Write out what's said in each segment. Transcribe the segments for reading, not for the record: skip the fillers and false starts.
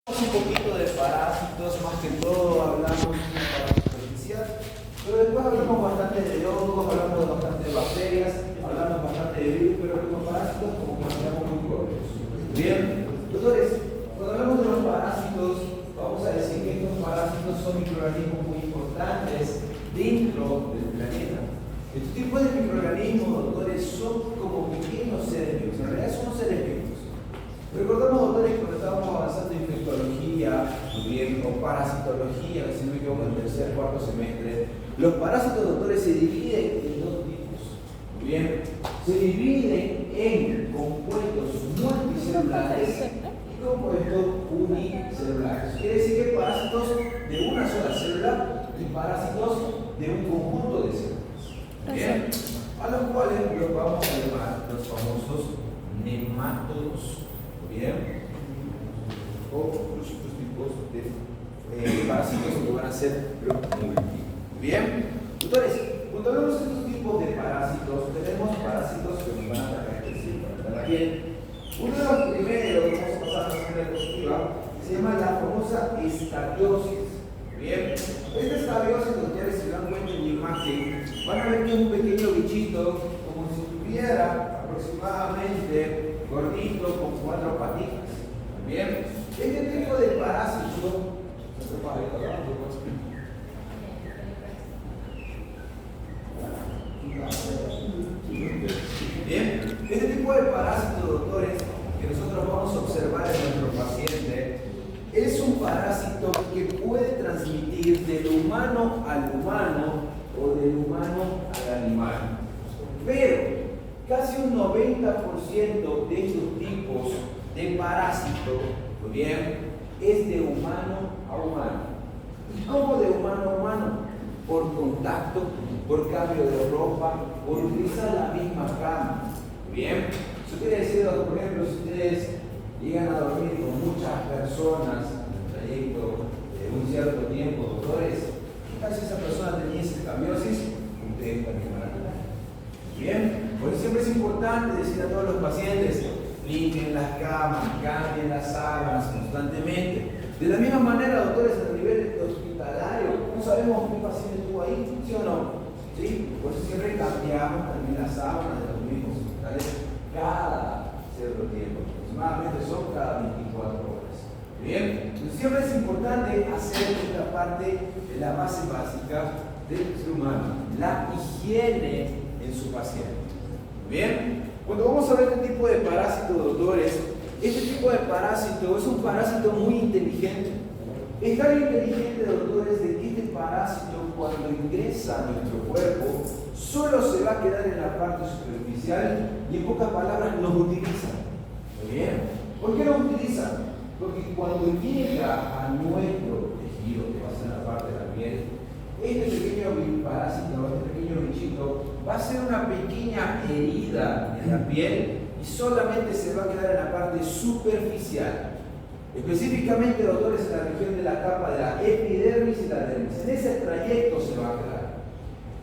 Un poquito de parásitos, más que todo hablamos de parásitos superficiales, pero después hablamos bastante de hongos, hablamos bastante de bacterias, hablamos bastante de virus, pero los parásitos como que hablamos muy cortos. Bien, doctores, cuando hablamos de los parásitos, vamos a decir que estos parásitos son microorganismos muy importantes dentro del planeta. Estos tipos de microorganismos, doctores, son como pequeños seres vivos, en realidad son seres vivos. Recordamos, doctores, cuando estábamos avanzando en infectología, muy bien, o parasitología, si no me equivoco, en el tercer, cuarto semestre, los parásitos, doctores, se dividen en dos tipos. Muy bien, se dividen en compuestos multicelulares y compuestos unicelulares. Quiere decir que hay parásitos de una sola célula y parásitos de un conjunto de células. Bien, a los cuales los vamos a llamar los famosos nematodos. Bien, o los otros tipos de parásitos que van a ser los múltiples. Bien, doctores, cuando hablamos de estos tipos de parásitos, tenemos parásitos que nos van a atacar la piel. Uno de los primeros que vamos a pasar a la sangre positiva se llama la famosa escabiosis. Bien, esta escabiosis, doctores, si se dan cuenta en la imagen, van a ver que es un pequeño bichito, como si tuviera aproximadamente gordito con 4 patitas. Bien, este tipo de parásito bien, este tipo de parásito, doctores, que nosotros vamos a observar en nuestro paciente, es un parásito que puede transmitir del humano al humano o del humano al animal. Pero casi un 90% de estos tipos de parásitos, muy bien, es de humano a humano. ¿Y cómo de humano a humano? Por contacto, por cambio de ropa, por utilizar la misma cama. Muy bien, eso quiere decir, por ejemplo, si ustedes llegan a dormir con muchas personas en el trayecto de un cierto tiempo, doctores, ¿qué tal si esa persona tenía escabiosis? Ustedes también van a tener. Bien, por eso siempre es importante decir a todos los pacientes, limpien las camas, cambien las sábanas constantemente. De la misma manera, doctores, a nivel hospitalario, no sabemos qué paciente estuvo ahí, ¿sí o no? ¿Sí? Por eso siempre cambiamos también las sábanas de los mismos hospitales cada cierto tiempo. Aproximadamente son cada 24 horas. Bien, entonces siempre es importante hacer esta parte de la base básica del ser humano, la higiene en su paciente. Bien, cuando vamos a ver este tipo de parásito, doctores, este tipo de parásito es un parásito muy inteligente. Es tan inteligente, doctores, de que este parásito, cuando ingresa a nuestro cuerpo, solo se va a quedar en la parte superficial y en pocas palabras nos utiliza. Muy bien, ¿por qué nos utiliza? Porque cuando llega a nuestro tejido, que va a ser la parte de la piel, este pequeño parásito, este pequeño bichito, va a hacer una pequeña herida en la piel y solamente se va a quedar en la parte superficial. Específicamente, doctores, en la región de la capa de la epidermis y la dermis. En ese trayecto se va a quedar.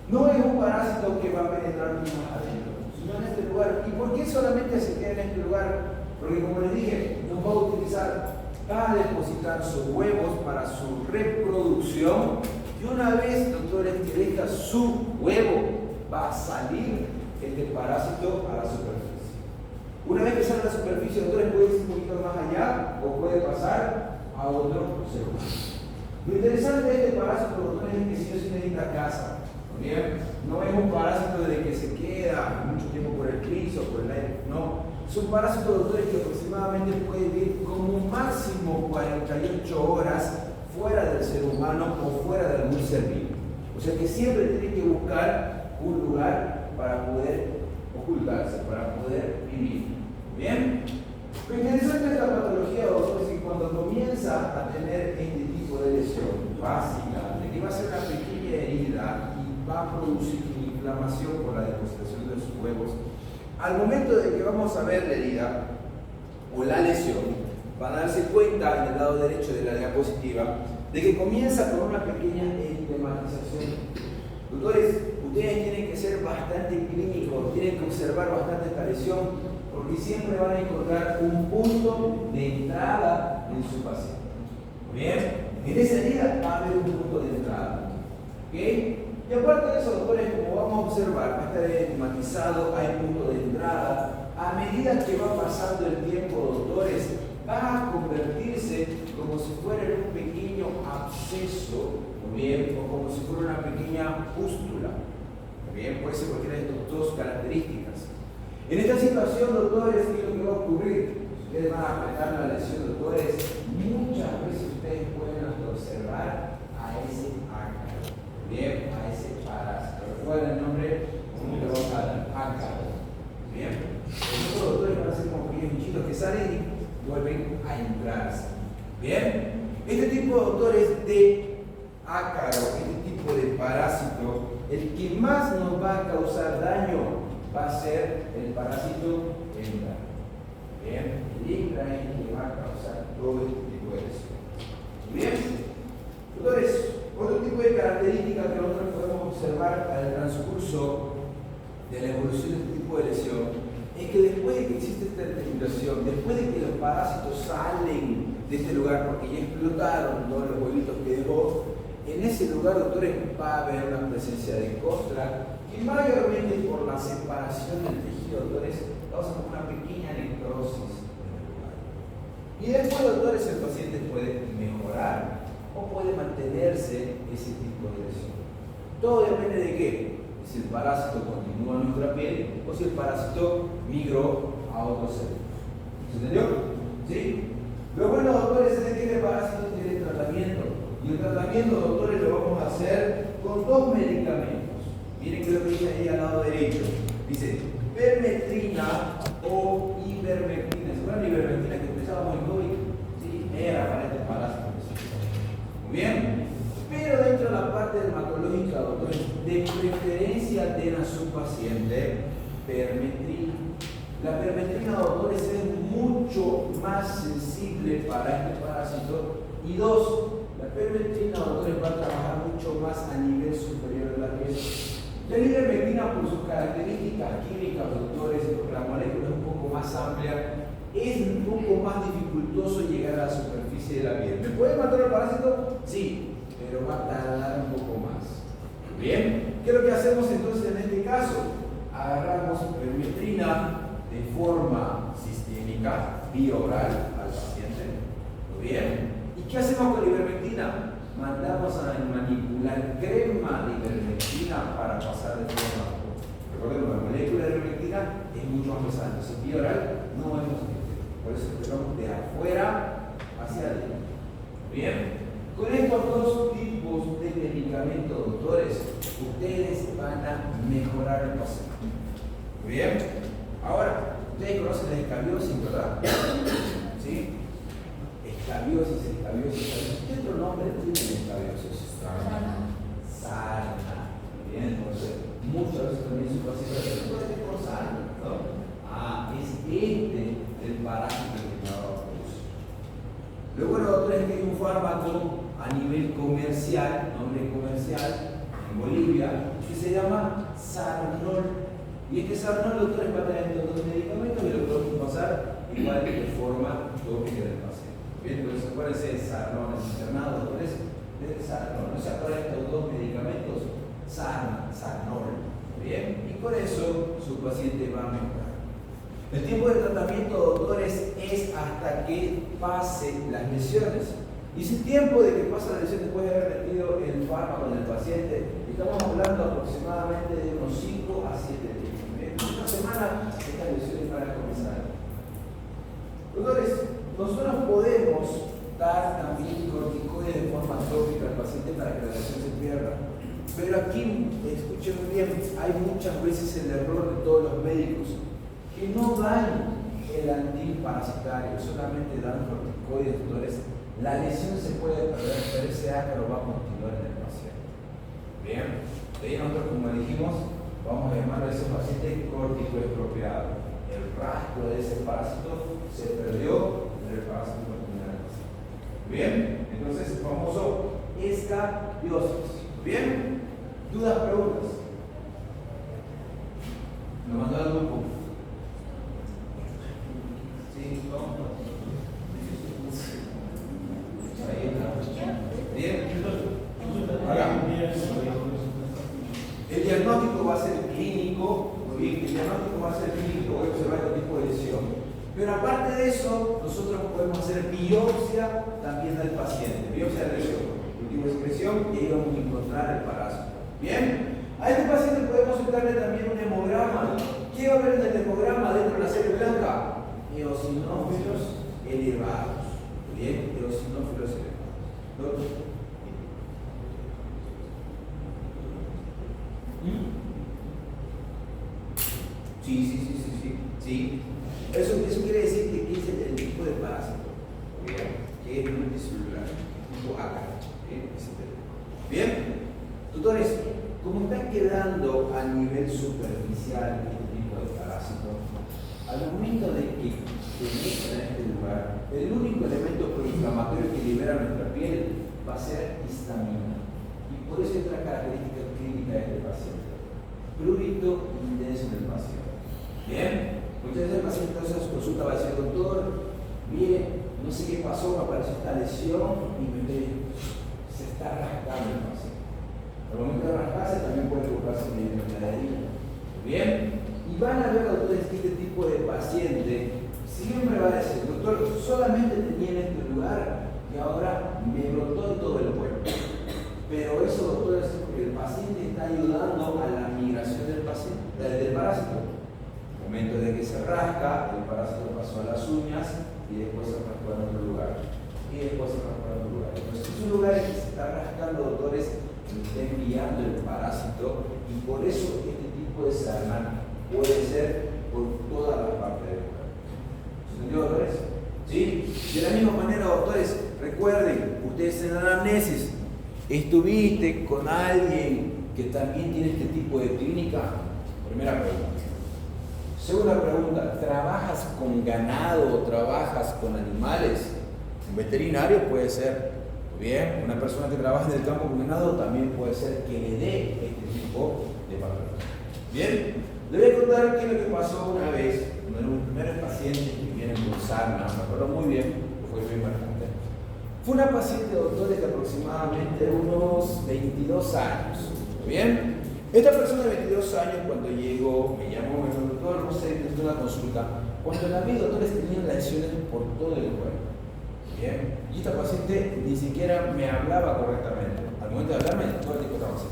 No es un parásito que va a penetrar más adentro, sino en este lugar. ¿Y por qué solamente se queda en este lugar? Porque, como les dije, nos va a utilizar para depositar sus huevos para su reproducción. Y una vez, doctores, que deja su huevo, va a salir este parásito a la superficie. Una vez que sale a la superficie, doctores, puede ir un poquito más allá o puede pasar a otro ser humano. Lo interesante de este parásito, doctores, es que sí o sí necesita casa. ¿Bien? No es un parásito de que se queda mucho tiempo por el piso, por el aire. No. Es un parásito, doctores, que aproximadamente puede vivir como máximo 48 horas fuera del ser humano o fuera de algún ser vivo. O sea que siempre tiene que buscar un lugar para poder ocultarse, para poder vivir. ¿Bien? Lo interesante de esta patología, doctores, es que cuando comienza a tener este tipo de lesión básica, de que va a ser una pequeña herida y va a producir inflamación por la depositación de sus huevos, al momento de que vamos a ver la herida o la lesión, van a darse cuenta en el lado derecho de la diapositiva de que comienza con una pequeña edematización. Doctores, ustedes tienen que ser bastante clínicos, tienen que observar bastante esta lesión, porque siempre van a encontrar un punto de entrada en su paciente. Bien, en esa herida va a haber un punto de entrada. ¿Ok? Y aparte de eso, doctores, como vamos a observar, va a estar estigmatizado, hay punto de entrada. A medida que va pasando el tiempo, doctores, va a convertirse como si fuera en un pequeño absceso, bien, o como si fuera una pequeña pústula. Bien, puede ser cualquiera de estas dos características. En esta situación, doctores, ¿qué es lo que va a ocurrir? Ustedes van a apretar la lesión, doctores. Muchas veces ustedes pueden observar a ese ácaro. Bien, a ese parásito. ¿Recuerdan el nombre? ¿Cómo le vamos a dar? Ácaro. Bien. Los doctores van a ser como pequeños bichitos que salen y vuelven a entrarse. Bien. Este tipo de doctores de ácaro, este tipo de parásito, el que más nos va a causar daño va a ser el parásito hembra. Bien. El hembra es el que va a causar todo este tipo de lesión. Bien. Doctores, otro tipo de característica que nosotros podemos observar al transcurso de la evolución de este tipo de lesión es que después de que existe esta articulación, después de que los parásitos salen de este lugar porque ya explotaron todos los huevitos que dejó, en ese lugar, doctores, va a haber una presencia de costra que mayormente por la separación del tejido, doctores, causa una pequeña necrosis en el lugar. Y después, doctores, el paciente puede mejorar o puede mantenerse ese tipo de lesión. Todo depende de qué. Si el parásito continúa en nuestra piel o si el parásito migró a otro ser. ¿Se entendió? ¿Sí? Lo bueno, doctores, es que el parásito tiene tratamiento. Y el tratamiento, doctores, lo vamos a hacer con dos medicamentos. Miren que lo que dice ahí al lado derecho. Dice permetrina o ivermectina. ¿Se acuerdan de ivermectina que utilizábamos en COVID? Sí, era para este parásito. Muy bien. Pero dentro de la parte dermatológica, doctores, de preferencia den a su paciente permetrina. La permetrina, doctores, es mucho más sensible para este parásito. Y dos, la permetrina, doctores, va a trabajar mucho más a nivel superior de la piel. La ivermectina, por sus características químicas, doctores, porque la molécula es un poco más amplia, es un poco más dificultoso llegar a la superficie de la piel. ¿Me puede matar el parásito? Sí, pero va a tardar un poco más. Bien, ¿qué es lo que hacemos entonces en este caso? Agarramos permetrina de forma sistémica, vía oral al paciente. Muy bien. ¿Y qué hacemos con la ivermectina? Mandamos a manipular crema de ivermectina para pasar de forma. Recordemos, la molécula de ivermectina es mucho más pesada. Entonces, vía oral no vemos efecto. Por eso empezamos de afuera hacia adentro. Bien. Con estos dos tipos de medicamentos, doctores, ustedes van a mejorar el paciente. Muy bien. Ahora, ustedes conocen la escabiosis, ¿verdad? ¿Sí? Escabiosis. ¿Qué otro nombre tiene la escabiosis? Sarna. Muy bien, entonces, muchas veces también su paciente se puede por sarna, ¿no? Es el parásito que me va a producir. Lo bueno, doctores, es que hay un fármaco a nivel comercial, nombre comercial, en Bolivia, que se llama Sarnol. Y este Sarnol, doctores, va a tener estos dos medicamentos y lo podemos pasar igual de forma tópica del paciente. Bien, entonces acuérdense de Sarnol, el internado, doctores, de Sarnol. No se acuerdan de estos dos medicamentos, Sarnol. Bien, y con eso su paciente va a mejorar. El tiempo de tratamiento, doctores, es hasta que pase las lesiones. Y ese tiempo de que pasa la lesión después de haber metido el fármaco en el paciente, estamos hablando aproximadamente de unos 5 a 7 días. En una semana estas lesiones van a comenzar. Doctores, nosotros podemos dar también corticoides de forma tópica al paciente para que la lesión se pierda. Pero aquí, escuchen muy bien, hay muchas veces el error de todos los médicos que no dan el antiparasitario, solamente dan corticoides, doctores. La lesión se puede perder, pero ese ácaro va a continuar en el paciente. Bien, de ahí nosotros, como dijimos, vamos a llamar a ese paciente corticoestropeado. El rastro de ese parásito se perdió, pero el parásito continúa en el paciente. Bien, entonces, famoso escabiosis. Bien, dudas, preguntas. Lo mandó al grupo. Sí, vamos. Ahí está. clínico, muy bien, el diagnóstico va a ser clínico, voy a observar este tipo de lesión. Pero aparte de eso, nosotros podemos hacer biopsia también del paciente, biopsia de lesión, cultivo de excreción, y ahí vamos a encontrar el parásito. Bien, a este paciente podemos darle también un hemograma. ¿Qué va a haber en el hemograma dentro de la serie blanca? Eosinófilos elevados. Bien, eosinófilos elevados. Sí. Eso quiere decir que es el tipo de parásito. Bien, que es multicelular. Tipo ACA. Bien, tutores, como está quedando a nivel superficial este tipo de parásito, al momento de que se meta en este lugar, el único elemento proinflamatorio que libera nuestra piel va a ser histamina. Y por eso es otra característica clínica de este paciente. Prurito intenso en el paciente. Bien, muchas veces el paciente entonces a su consulta va a decir, doctor, mire, no sé qué pasó, me apareció esta lesión y se está rascando el paciente. Al momento de rascarse también puede provocarse una enfermedad. Bien, y van a ver, doctores, que este tipo de paciente siempre va a decir, doctor, solamente tenía en este lugar y ahora me brotó en todo el cuerpo. Pero eso, doctor, es porque el paciente está ayudando a la migración del parásito. Al momento de que se rasca, el parásito pasó a las uñas y después se rascó en otro lugar. Entonces, es un lugar en que se está rascando, doctores, que está enviando el parásito, y por eso este tipo de sarna puede ser por toda la parte del cuerpo. ¿Se entendió, doctores? ¿Sí? De la misma manera, doctores, recuerden, ustedes en la anamnesis estuviste con alguien que también tiene este tipo de clínica. Primera pregunta. Segunda pregunta, ¿trabajas con ganado o trabajas con animales? Un veterinario puede ser, bien, una persona que trabaja en el campo con ganado también puede ser que le dé este tipo de patología. Bien, le voy a contar qué es lo que pasó una vez, uno de los primeros pacientes que vienen con sarna, me acuerdo muy bien, fue muy marcante. Fue una paciente, doctores, de aproximadamente unos 22 años, ¿bien? Esta persona de 22 años, cuando llegó, me llamó, me dijo, doctor, no sé, necesito una consulta. Cuando la vi, doctores, tenían lesiones por todo el cuerpo. Bien, y esta paciente ni siquiera me hablaba correctamente. Al momento de hablarme, todo el tiempo estaba así.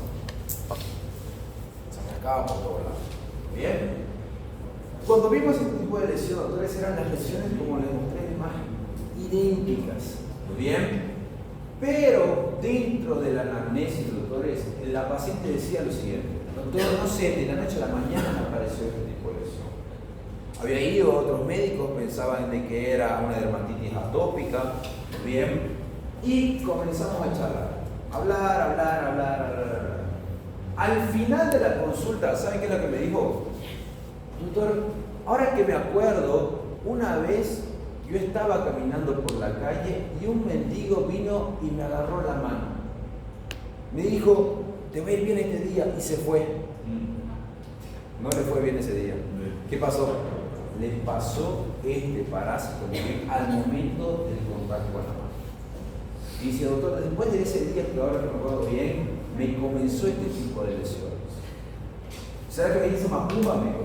Se acercaba por todos lados. Bien. Cuando vimos este tipo de lesión, doctores, eran las lesiones, como les mostré en la imagen, idénticas. Muy bien. Pero dentro de la anamnesis, doctores, la paciente decía lo siguiente: doctor, no sé, de la noche a la mañana me apareció este tipo de lesión. Había ido a otros médicos, pensaban de que era una dermatitis atópica, bien, y comenzamos a charlar, hablar. Al final de la consulta, ¿saben qué es lo que me dijo? Doctor, ahora que me acuerdo, una vez yo estaba caminando por la calle y un mendigo vino y me agarró la mano. Me dijo, te va a ir bien este día, y se fue. No le fue bien ese día. ¿Qué pasó? Le pasó este parásito al momento del contacto con la mano. Y dice, doctor, después de ese día, que ahora que me acuerdo bien, me comenzó este tipo de lesiones. ¿Será que me dice macumba? Me dijo.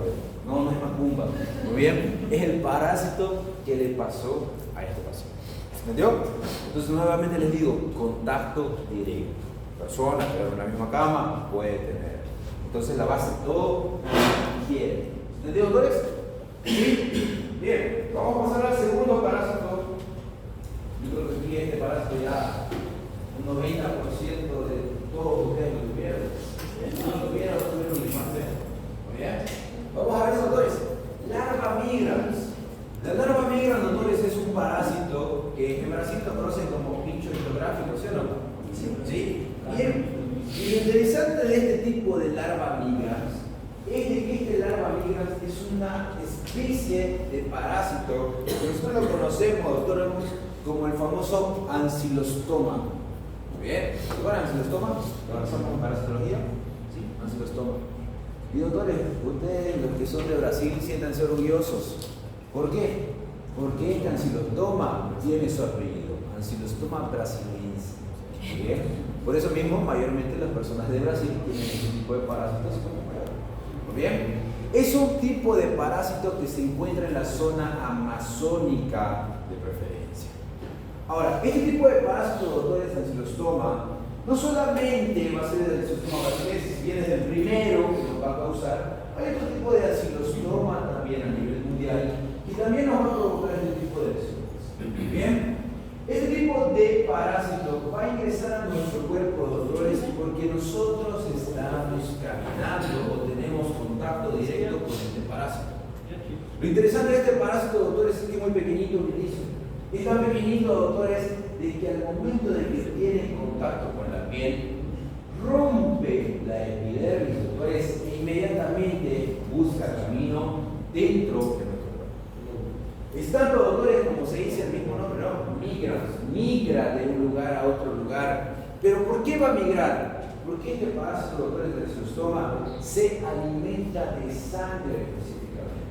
No, no es macumba. Muy bien, es el parásito que le pasó a este paciente. ¿Entendió? Entonces, nuevamente les digo, contacto directo. Personas que duermen en la misma cama puede tener. Entonces, la base de todo quiere. ¿Entendió, doctores? ¿Sí? Bien, vamos a pasar al segundo parásito. Yo creo que aquí este parásito ya un 90% de todos ustedes lo tuvieron. Si no lo tuvieron ni más. Muy bien. Vamos a ver, doctores. Larva migrans. La larva migrans, doctores, es un parásito que en Brasil lo conocen como pincho hidrográfico, ¿sí o no? Sí. Bien. Y lo interesante de este tipo de larva migrans es de que este larva migrans es una especie de parásito que nosotros lo conocemos, doctor, como el famoso ancilostoma. Muy bien. ¿Recuerdan ancilostoma? ¿Lo conocemos en parasitología? Sí, ancilostoma. Y doctores, ustedes, los que son de Brasil, siéntanse orgullosos. ¿Por qué? Porque este ancilostoma tiene su apellido, ancilostoma brasiliensis. Bien. Por eso mismo, mayormente las personas de Brasil tienen este tipo de parásitos como ¿Bien? Es un tipo de parásito que se encuentra en la zona amazónica de preferencia. Ahora, este tipo de parásito, doctores, ancilostoma, no solamente va a ser del ancilostoma barbarensis, si bien es el primero que nos va a causar, hay otro tipo de ancilostoma también a nivel mundial y también nos va a provocar este tipo de lesiones. Bien, este tipo de parásito va a ingresar a nuestro cuerpo, doctores, porque nosotros estamos caminando o tenemos contacto directo con este parásito. Lo interesante de este parásito, doctores, es que es muy pequeñito al inicio. Es tan pequeñito, doctores, de que al momento de que tiene contacto con la piel, rompe la epidermis, doctores, e inmediatamente busca camino dentro de nuestro cuerpo. Estando, doctores, como se dice el mismo nombre, ¿no? Migra de un lugar a otro lugar. ¿Pero por qué va a migrar? Porque este parásito, doctores, del ancilostoma se alimenta de sangre específicamente.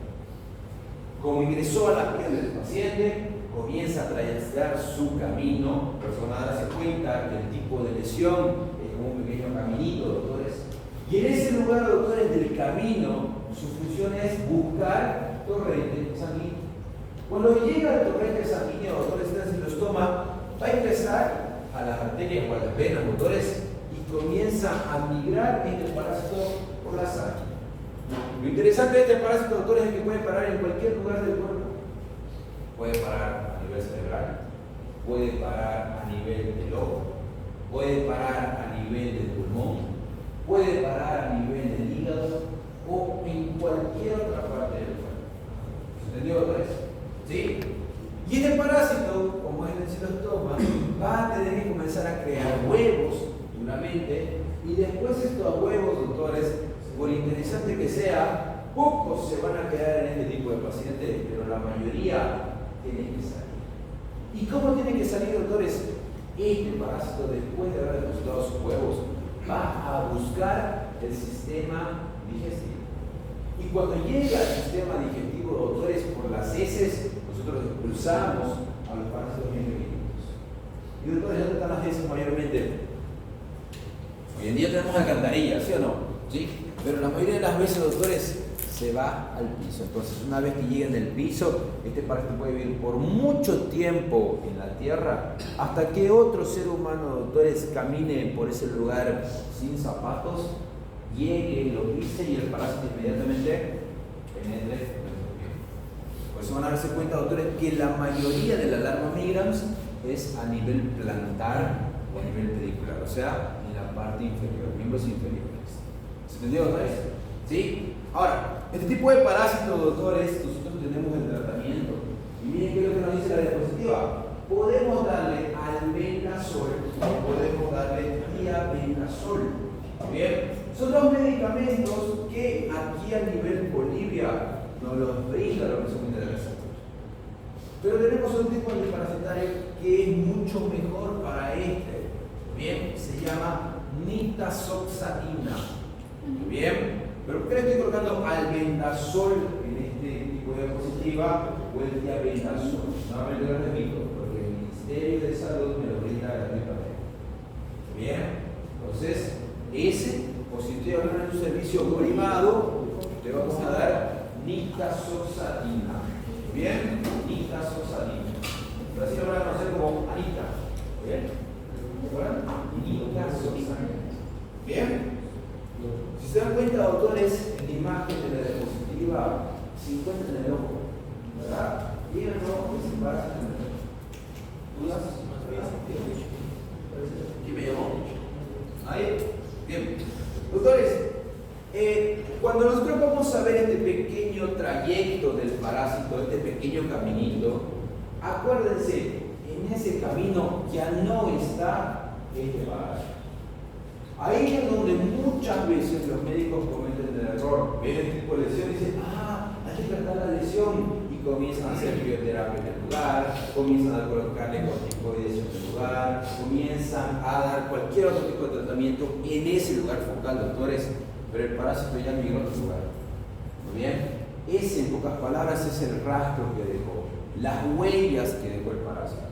Como ingresó a la piel del paciente, comienza a trazar su camino, la persona darse cuenta que el tipo de lesión es como un pequeño caminito, doctores. Y en ese lugar, doctores, del camino, su función es buscar torrente sanguíneo. Cuando llega el torrente sanguíneo, doctores, del ancilostoma, va a ingresar a las arterias o a las venas, doctores, y comienza a migrar este parásito por la sangre. Lo interesante de este parásito, doctores, es que puede parar en cualquier lugar del cuerpo. Puede parar a nivel cerebral, puede parar a nivel del ojo, puede parar a nivel del pulmón, puede parar a nivel del hígado o en cualquier otra parte del cuerpo. ¿Se entendió, doctores? ¿Sí? Y este parásito, como es el ancilostoma, va a tener que comenzar a crear huevos, duramente, y después estos huevos, doctores, por interesante que sea, pocos se van a quedar en este tipo de pacientes, pero la mayoría tienen que salir. ¿Y cómo tienen que salir, doctores? Este parásito, después de haber depositado sus huevos, va a buscar el sistema digestivo. Y cuando llega al sistema digestivo, doctores, por las heces, nosotros expulsamos a los parásitos bien pequeñitos. Y doctores, ¿dónde están las heces mayormente? Hoy en día tenemos alcantarillas, ¿sí o no? ¿Sí? Pero la mayoría de las veces, doctores, se va al piso. Entonces, una vez que lleguen del piso, este parásito puede vivir por mucho tiempo en la tierra, hasta que otro ser humano, doctores, camine por ese lugar sin zapatos, llegue, lo pise y el parásito inmediatamente penetre nuestro pie. Por eso van a darse cuenta, doctores, que la mayoría de la alarma migrans es a nivel plantar o a nivel pedicular, o sea, en la parte inferior, miembros inferiores. ¿Se entendió, doctores? ¿Sí? Ahora, este tipo de parásitos, doctores, nosotros tenemos el tratamiento. Y miren qué es lo que nos dice la diapositiva. Podemos darle albendazol o podemos darle diabendazol. Bien, son dos medicamentos que aquí a nivel Bolivia nos los brinda la Organización Mundial de la Salud. Pero tenemos un tipo de parasitario que es mucho mejor para este. Bien, se llama nitazoxanida. Bien. ¿Pero por qué le estoy colocando albendazol en este tipo de diapositiva o el diabendazol? Nuevamente lo repito, porque el Ministerio de Salud me lo brinda gratuitamente. Bien, entonces, o si estoy hablando de un servicio privado, le vamos a dar nitazoxanida. Bien, nitazoxanida. Pero así lo van a conocer como Anita. Bien, ¿recuerdan? Nitazoxanida. Bien. Si se dan cuenta, doctores, en la imagen de la diapositiva se encuentra en el ojo, ¿verdad? Y en el ojo que se pasa en el ojo. ¿Dudas? ¿Quién me llamó? ¿Ahí? Bien. Doctores, cuando nosotros vamos a ver este pequeño trayecto del parásito, este pequeño caminito, acuérdense, en ese camino ya no está este parásito. Ahí es donde muchas veces los médicos cometen el error. Ven este tipo de lesión y dicen, hay que tratar la lesión. Y comienzan a hacer bioterapia en el lugar, comienzan a colocarle corticoides en el lugar, comienzan a dar cualquier otro tipo de tratamiento en ese lugar focal, doctores. Pero el parásito ya migró a otro lugar. Muy bien. Ese, en pocas palabras, es el rastro que dejó, las huellas que dejó el parásito.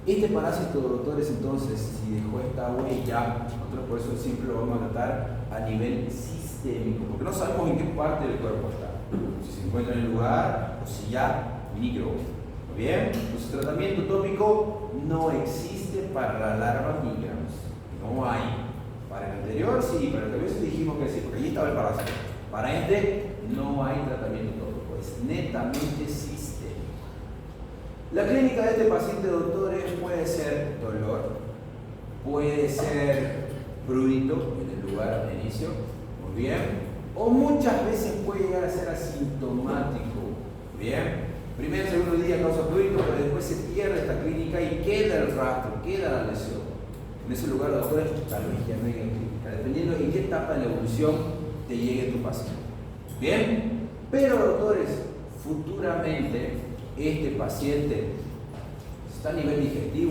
Este parásito, doctores, entonces, si dejó esta huella, nosotros por eso siempre lo vamos a tratar a nivel sistémico. sistémico, porque no sabemos en qué parte del cuerpo está, si se encuentra en el lugar o si ya migró. ¿Bien? Entonces, tratamiento tópico no existe para la larva migrans. No hay. Para el anterior sí, para el anterior sí dijimos que sí, porque ahí estaba el parásito. Para este no hay tratamiento tópico, es netamente sistémico. La clínica de este paciente, doctores, puede ser dolor, puede ser prurito en el lugar de inicio, muy bien, o muchas veces puede llegar a ser asintomático, bien. Primer, segundo día causa prurito, pero después se pierde esta clínica y queda el rastro, queda la lesión. En ese lugar, doctores, tal vez ya no hay clínica, dependiendo en qué etapa de la evolución te llegue tu paciente. Bien, pero doctores, futuramente este paciente está a nivel digestivo.